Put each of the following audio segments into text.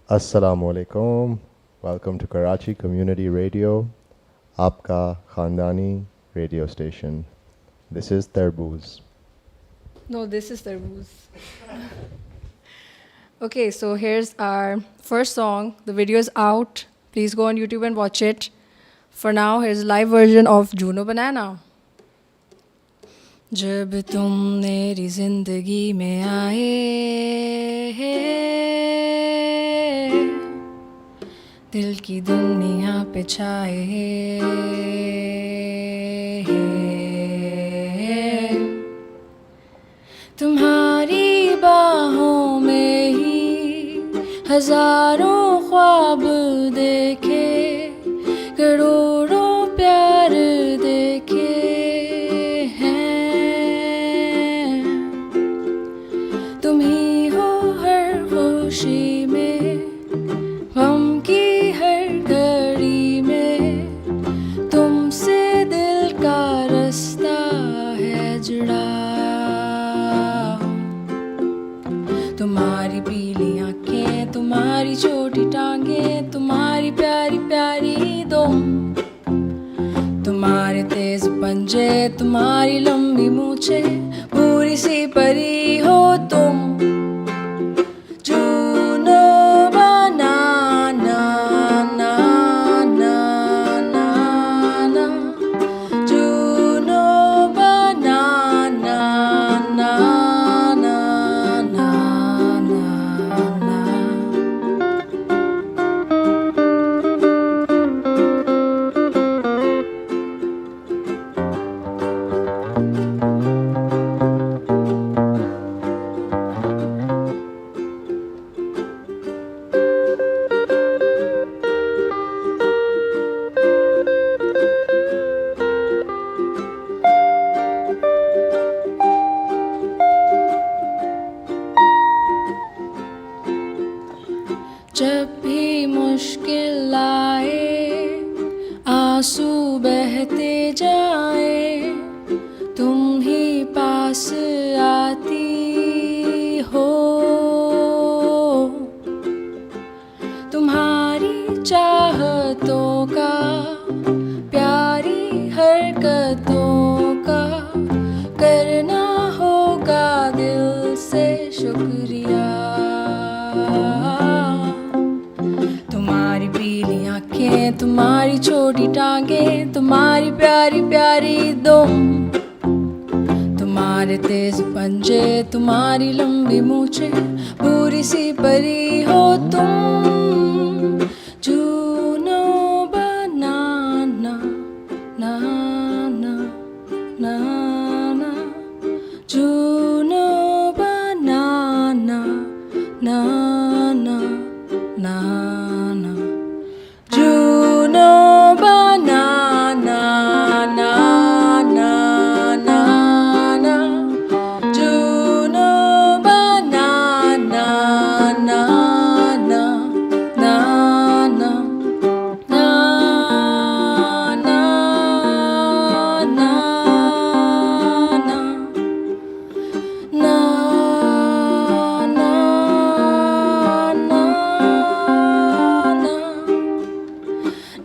Assalamualaikum. Welcome to Karachi Community Radio, Aapka Khandani radio station. This is Tarbooze. No, this is Tarbooze. Okay, so here's our first song. The video is out. Please go on YouTube and watch it. For now, here's a live version of Juno Banana. जब तुम मेरी जिंदगी में आए दिल की दुनिया पे छाए तुम्हारी बाहों में ही हजारों ख्वाब देखे करोड़ों प्यार देखे तुम ही हो हर खुशी में गम की हर घड़ी में तुमसे दिल का रास्ता है जुड़ा तुम्हारी पीली आंखें तुम्हारी छोटी टांगें तुम्हारी प्यारी प्यारी दुम तुम्हारे तेज पंजे तुम्हारी लंबी मूछे पूरी सी परी हो तुम जूनो बनाना ना ना ना ना जूनो बनाना ना ना ना ना ना जब भी मुश्किल आए आंसू बहते जाए तुम ही पास आती हो तुम्हारी चाहतों का प्यारी हरकतों का करना होगा दिल से शुक्रिया तुम्हारी पीली आंखें तुम्हारी छोटी टांगें तुम्हारी प्यारी प्यारी दुम तुम्हारे तेज पंजे तुम्हारी लंबी मूछे पूरी सी परी हो तुम जूनो बनाना ना ना ना ना जूनो बनाना ना ना ना ना जूनो बनाना ना ना ना ना जूनो बनाना ना ना ना ना ना ना ना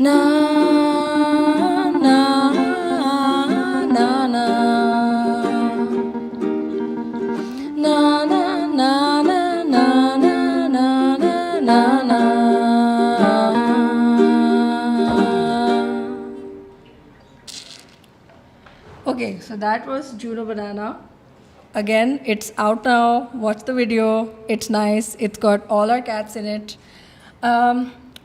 ना na na na na na na na na na na na na na. Okay, so that was Juno Banana. Again, it's out now. Watch the video. It's nice. It's got all our cats in it.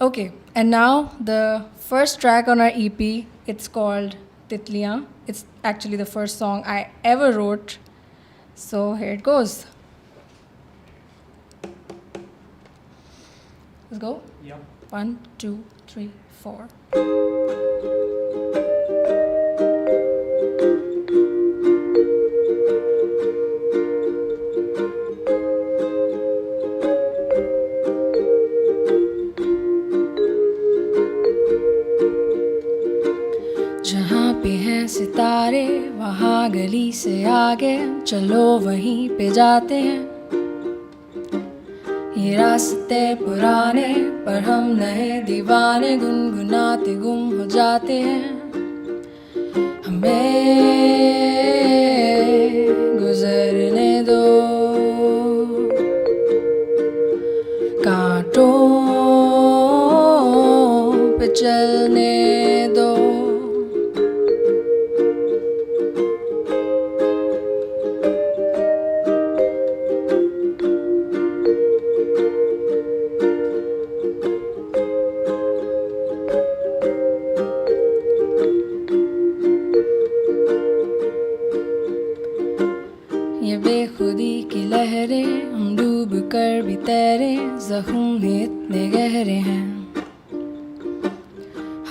Okay, and now the first track on our EP. It's called Titliyan. It's actually the first song I ever wrote. So here it goes. Let's go. Yeah. 1, 2, 3, 4. जहाँ पे हैं सितारे वहाँ गली से आगे चलो वहीं पे जाते हैं ये रास्ते पुराने पर हम नए दीवाने गुनगुनाते गुम हो जाते हैं हमें गुजरने दो कांटों पे चलने दो ये बेखुदी की लहरें हम डूब कर भी तैरे जख्म भी इतने गहरे हैं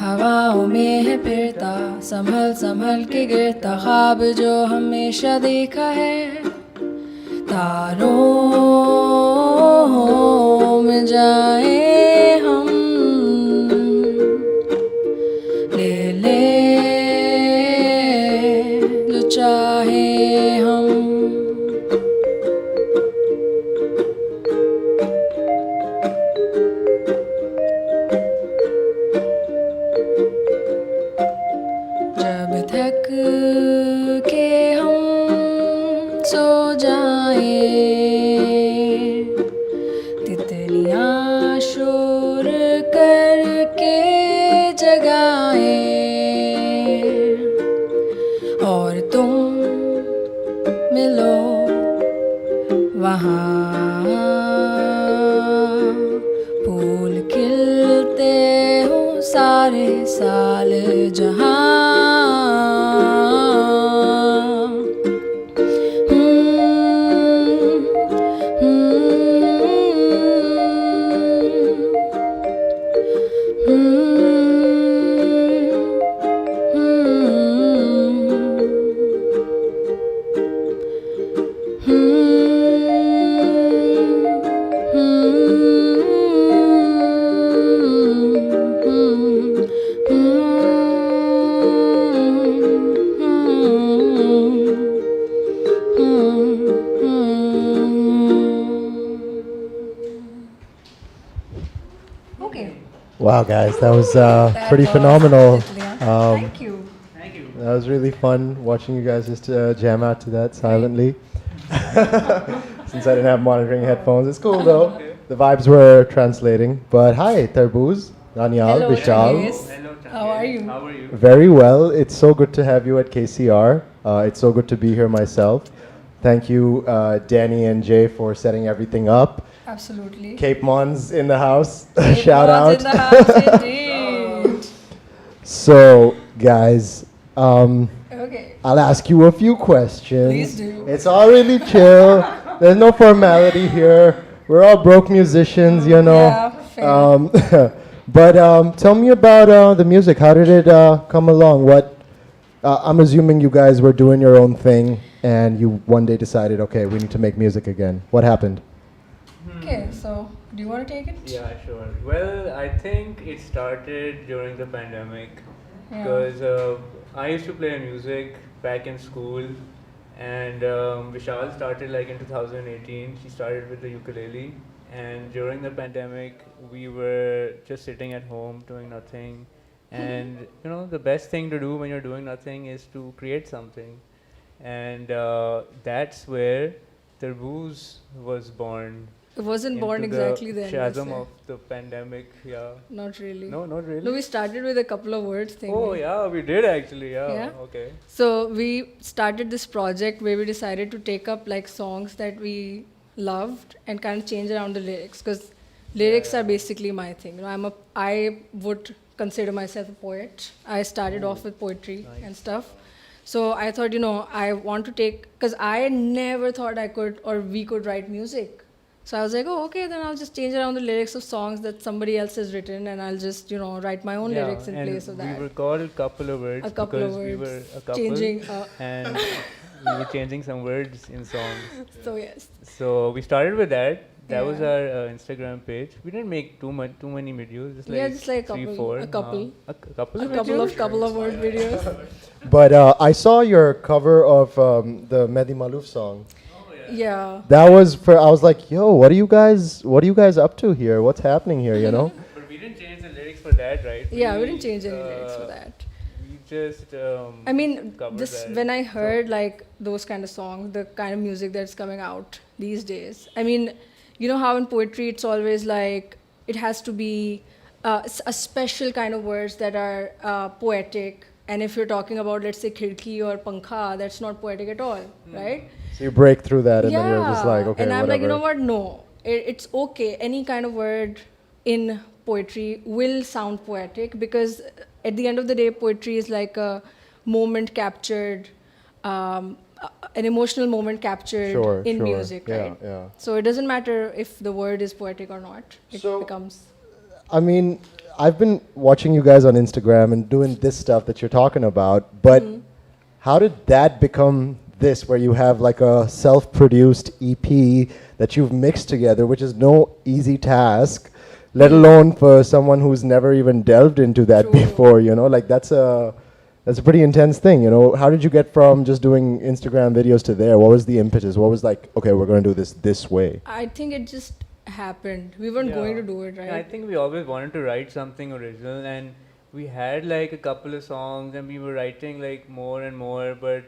हवाओं में है फिरता संभल संभल के गिरता ख्वाब जो हमेशा देखा है तारों में जाए हम ले ले जो चाहे हम जब तक के हम सो जाए तितलियां शोर करके जगाए और तुम मिलो वहाँ फूल खिलते हो सारे साल जहाँ Okay. Wow, guys, that was pretty was phenomenal. Thank you. That was really fun watching you guys just jam out to that silently. Since I didn't have monitoring headphones, it's cool though. The vibes were translating. But hi, Tarbooze, Daniel, Hello, Vishal. Tarbooze. How are you? How are you? Very well. It's so good to have you at KCR. It's so good to be here myself. Thank you, Danny and Jay, for setting everything up. Absolutely. Cape Mon's in the house. Cape Shout out. Mon's in the house, indeed. So, guys, Okay. I'll ask you a few questions. Please do. It's all really chill. There's no formality here. We're all broke musicians, you know. Yeah, fair. But tell me about the music. How did it come along? I'm assuming you guys were doing your own thing, and you one day decided, okay, we need to make music again. What happened? Okay, so do you want to take it? Yeah, sure. Well, I think it started during the pandemic Yeah. because I used to play music back in school, and Vishal started like in 2018. She started with the ukulele, and during the pandemic, we were just sitting at home doing nothing. And you know, the best thing to do when you're doing nothing is to create something, and that's where Tarbooze was born. It wasn't born into the exactly then. let's chasm say. of the pandemic. Yeah. Not really. No, not really. No, we started with a couple of words thing. Oh yeah, we did actually. Yeah. Yeah? Okay. So we started this project where we decided to take up like songs that we loved and kind of change around the lyrics because lyrics are basically my thing. You know, I would consider myself a poet. I started off with poetry and stuff. So I thought, you know, I want to take because I never thought I could or we could write music. So I was like, oh, okay, then I'll just change around the lyrics of songs that somebody else has written, and I'll just, you know, write my own lyrics in place of that. We recorded a couple of words A couple of because we words. were a couple Changing. and we were changing some words in songs. So yes. So we started with that. That was Yeah. our Instagram page. We didn't make too many videos. Just like Yeah, just like a three, couple- four. a couple. A couple A of couple videos? of word videos. But I saw your cover of the Mehdi Malouf song. Yeah. That was for. I was like, yo, what are you guys up to here? What's happening here? You know? But we didn't change the lyrics for that, right? Yeah, we didn't change any lyrics for that. We just I mean, covered this that. when I So- heard like those kind of songs, the kind of music that's coming out these days. I mean, you know how in poetry it's always like it has to be a special kind of words that are poetic. And if you're talking about, let's say, khirki or pankha, that's not poetic at all, right? So you break through that, and then you're just like, okay, and I'm whatever. like, you know what? No, it's okay. Any kind of word in poetry will sound poetic because at the end of the day, poetry is like a moment captured, an emotional moment captured Sure, in sure. music, Yeah, right? yeah. So it doesn't matter if the word is poetic or not. It So- becomes. I mean, I've been watching you guys on Instagram and doing this stuff that you're talking about, but how did that become this, where you have like a self-produced EP that you've mixed together, which is no easy task, let alone for someone who's never even delved into that True. before, you know? Like that's a pretty intense thing, you know? How did you get from just doing Instagram videos to there? What was the impetus? What was like, okay, we're going to do this way? I think it just happened. We weren't going to do it, right? Yeah, I think we always wanted to write something original, and we had like a couple of songs, and we were writing like more and more, but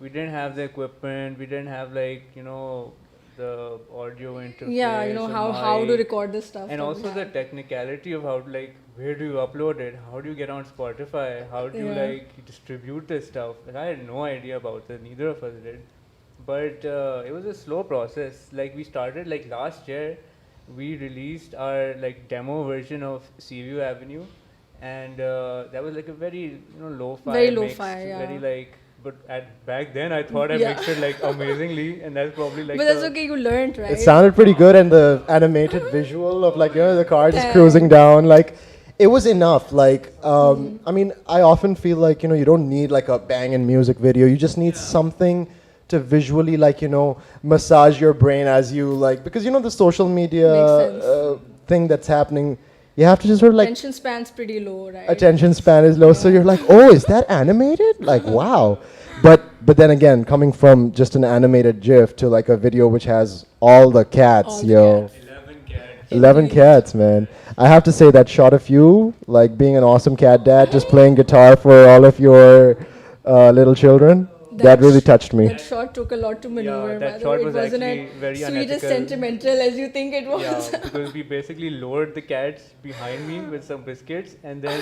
we didn't have the equipment. We didn't have like the audio interface. Yeah, you know or how to mic, record this stuff. and that we also the have. technicality of how to, like, where do you upload it? How do you get on Spotify? How do you Yeah. like distribute this stuff? Like, I had no idea about it. Neither of us did. But it was a slow process. Like we started like last year, we released our like demo version of Seaview Avenue, and that was like a very lo-fi, Very mixed, lo-fi, yeah. very like. But back then, I thought I Yeah. mixed it like amazingly, and that's probably like. But that's the- okay, you learned, right? It sounded pretty good, and the animated visual of like the car just Thanks. cruising down, like it was enough. Like I mean, I often feel like you don't need like a banging music video. You just need something to visually like massage your brain as you like, because the social media Makes sense. thing that's happening. You have to just sort of like Attention span's pretty low, right? attention span is low, so you're like, oh, is that animated? Like, wow. But then again, coming from just an animated GIF to like a video which has all the cats, All the yo. cats. 11 cats. 11 Indeed. cats, man. I have to say that shot of you, like being an awesome cat dad, just playing guitar for all of your little children, that really touched me. That shot took a lot to maneuver. that by the shot way. was It wasn't actually as very sweet as unethical. sentimental as you think it was. Yeah, because we basically lowered the cats behind me with some biscuits, and then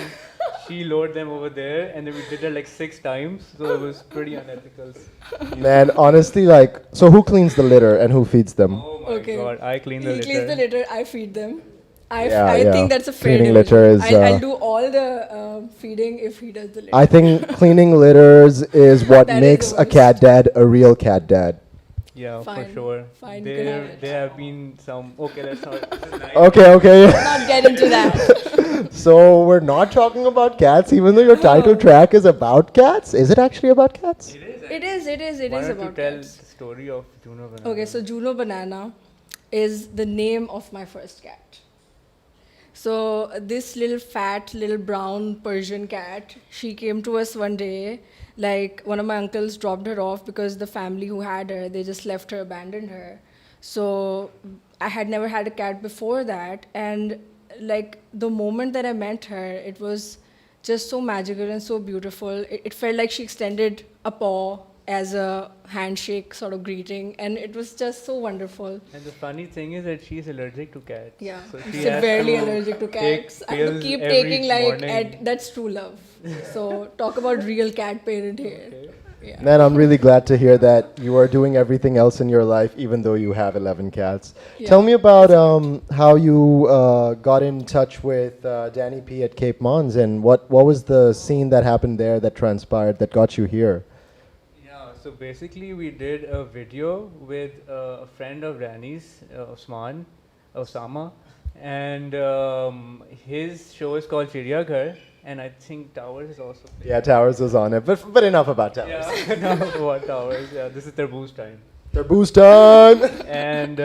she lowered them over there, and then we did it like 6 times, so it was pretty unethical. Man, honestly, like, so who cleans the litter and who feeds them? Oh my Okay. god, I clean the He litter. cleans the litter, I feed them. Yeah, I yeah. think that's a fair Cleaning division. litter is, I'll do all the feeding if he does the litter. I think cleaning litters is what That is makes the a worst. cat dad a real cat dad. Yeah, Fine. for sure. Fine, you can have it. There have been some. Okay, let's not. this is nice. Okay. Not get into that. So we're not talking about cats, even though your title No. track is about cats. Is it actually about cats? It is. It is Why don't you about tell cats. the story of Juno Banana? Okay, so Juno Banana is the name of my first cat. So this little fat, little brown Persian cat, she came to us one day. Like one of my uncles dropped her off because the family who had her, they just left her, abandoned her. So I had never had a cat before that, and like the moment that I met her, it was just so magical and so beautiful. It felt like she extended a paw as a handshake sort of greeting, and it was just so wonderful. And the funny thing is that she's allergic to cats. Yeah, So I'm she has severely to allergic to take cats. I have to pills keep every taking like morning. that's true love. So talk about real cat parent here. Okay. Yeah. Man, I'm really glad to hear that you are doing everything else in your life, even though you have 11 cats. Yeah. Tell me about how you got in touch with Danny P at Cape Monze, and what was the scene that happened there that transpired that got you here? Yeah, so basically we did a video with a friend of Danny's, Osama, and his show is called Chiriya Ghar, and I think Towers is also there. Yeah, Towers was on it, but enough about Towers. Yeah, no, what Towers? Yeah, this is Tarbooze time. Tarbooze time! And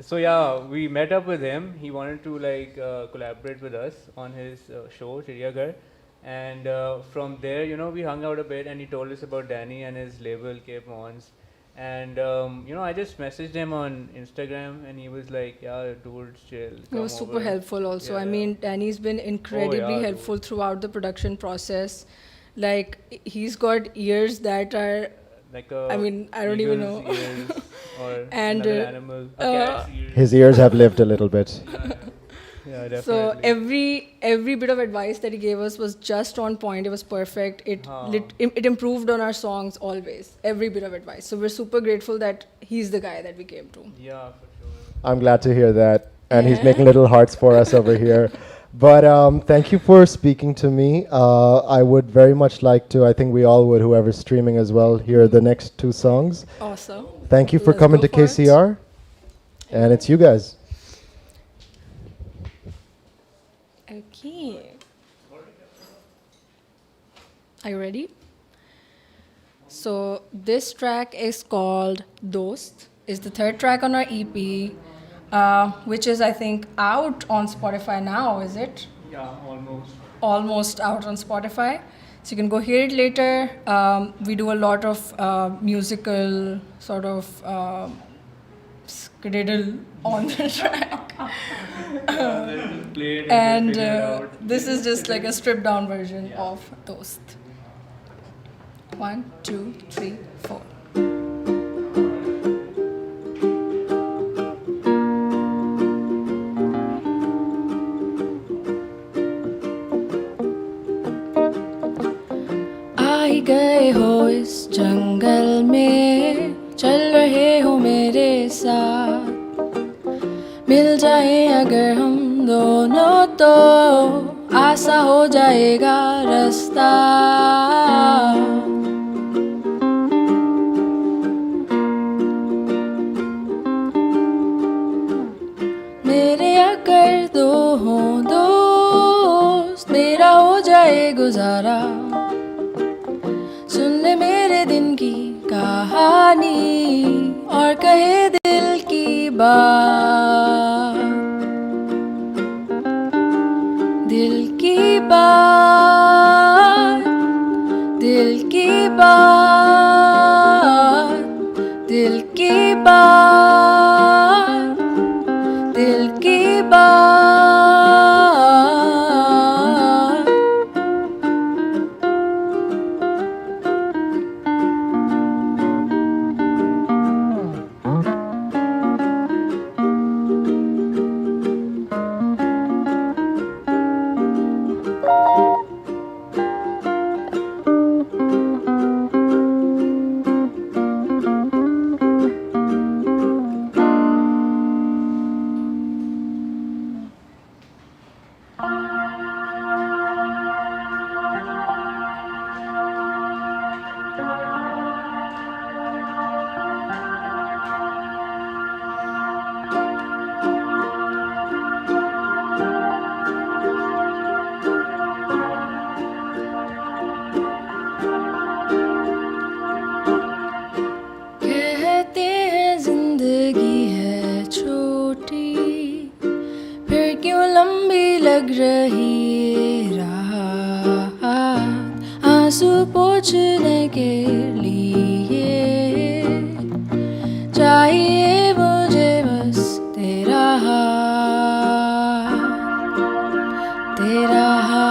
so yeah, we met up with him. He wanted to like collaborate with us on his show Chiriya Ghar, and from there, we hung out a bit, and he told us about Danny and his label Cape Monze, And I just messaged him on Instagram, and he was like, "Yeah, dude, chill." It was super helpful also. Yeah, I yeah. mean, Danny's been incredibly yeah, helpful dude. throughout the production process. Like, he's got ears that are, Like I mean, I don't even eagle's know. ears or And, another animal, a uh, cat's ears. His ears have lived a little bit. Yeah, So definitely. every bit of advice that he gave us was just on point. It was perfect. It improved on our songs always. Every bit of advice. So we're super grateful that he's the guy that we came to. Yeah, for sure. I'm glad to hear that. And he's making little hearts for us over here. But thank you for speaking to me. I would very much like to, I think we all would, whoever's streaming as well, hear the next two songs. Awesome. Thank you for Let's coming go to for it. KCR. And it's you guys. Okay. Are you ready? So this track is called Dost. It's the third track on our EP, which is, I think, out on Spotify now, is it? Yeah, almost. Almost out on Spotify. So you can go hear it later. We do a lot of musical sort of scriddle on the track. Let's just play it And figure it out. this is just like a stripped down version of Toast. 1, 2, 3, 4. आ ही गए हो इस जंगल में, चल रहे हो मेरे साथ, मिल जाए अगर हम दोनों तो आसा हो जाएगा रास्ता। मेरे अगर दो हो दोस्त, मेरा हो जाए गुजारा, सुन ले मेरे दिन की कहानी और कहे दिल की बात, दिल की बात, दिल की बात, दिल की बात, दिल की बात। कहते हैं जिंदगी है छोटी, फिर क्यों लंबी लग रही ये राह, आंसू पोंछने के लिए चाहिए मुझे बस तेरा हाथ, तेरा हाथ,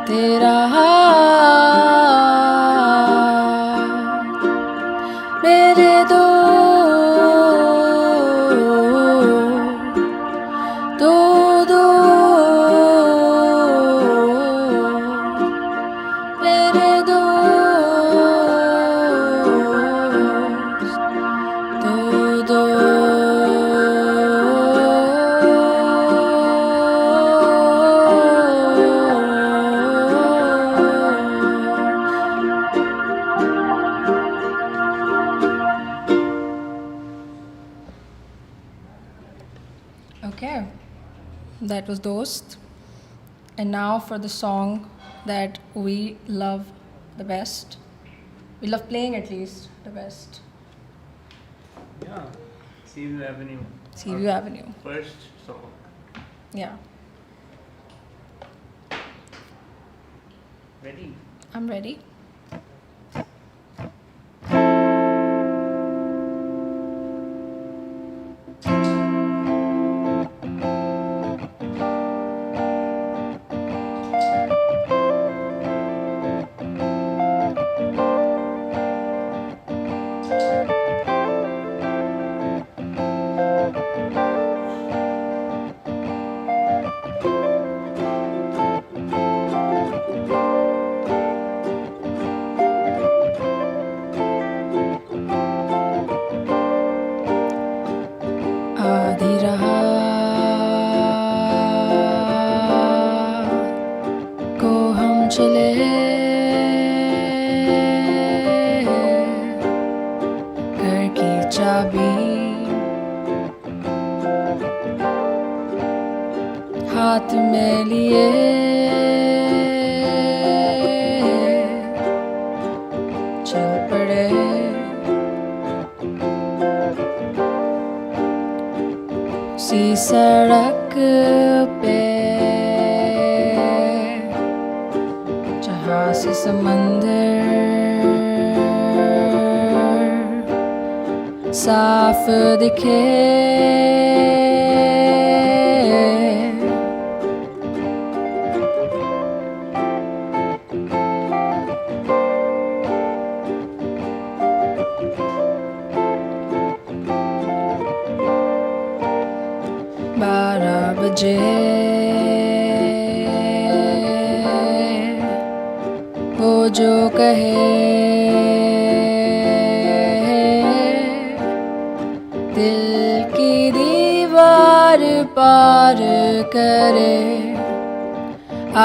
तेरा हाथ, मेरे दो दो दो, मेरे दोस्त, दो दो। Okay, that was Dost. And now for the song that we love the best. We love playing at least the best. Yeah, Seaview Avenue. Seaview Our Avenue. First song. Yeah, Ready? I'm ready. हाथ में लिए चल पड़े सी सड़क पे जहाँ से समंदर साफ दिखे बजे वो जो कहे दिल की दीवार पार करे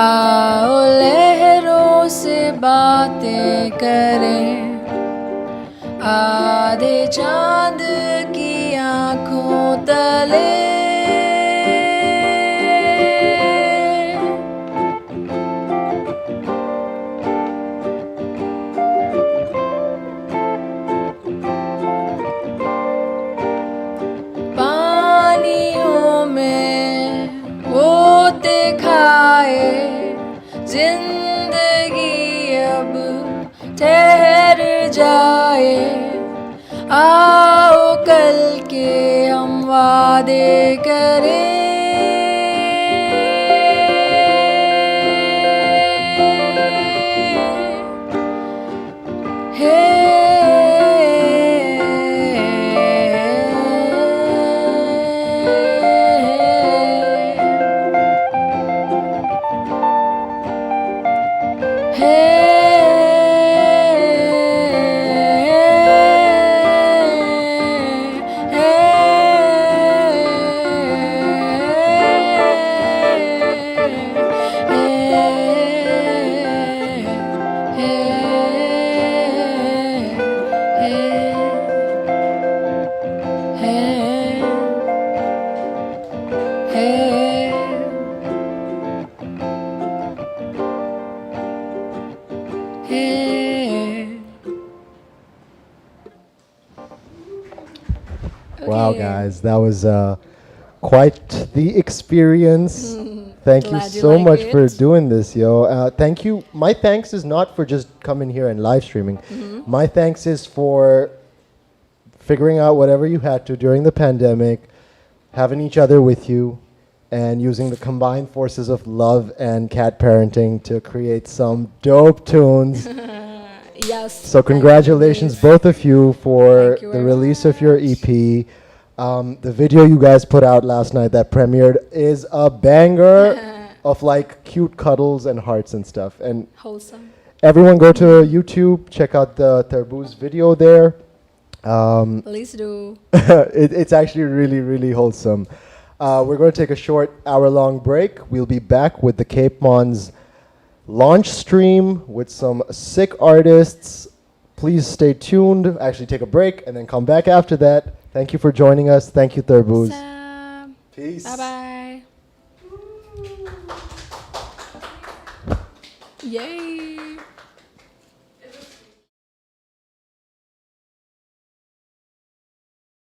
आओ लहरों से बातें करें आधे चांद की आँखों तले जिंदगी अब ठहर जाए आओ कल के हम वादे करें Wow, guys, that was quite the experience. Thank you Glad you so like much it. for doing this, yo. Thank you. My thanks is not for just coming here and live streaming. My thanks is for figuring out whatever you had to during the pandemic, having each other with you, and using the combined forces of love and cat parenting to create some dope tunes. Yes. So congratulations, both of you, for Thank you the very release of your EP. The video you guys put out last night that premiered is a banger of like cute cuddles and hearts and stuff. And Wholesome. everyone go to YouTube, check out the Tarbooze video there. Please do. It's actually really, really wholesome. We're going to take a short hour-long break. We'll be back with the Cape Mons launch stream with some sick artists. Please stay tuned. Actually, take a break and then come back after that. Thank you for joining us. Thank you, Tarbooze. Peace. Bye bye. Yay.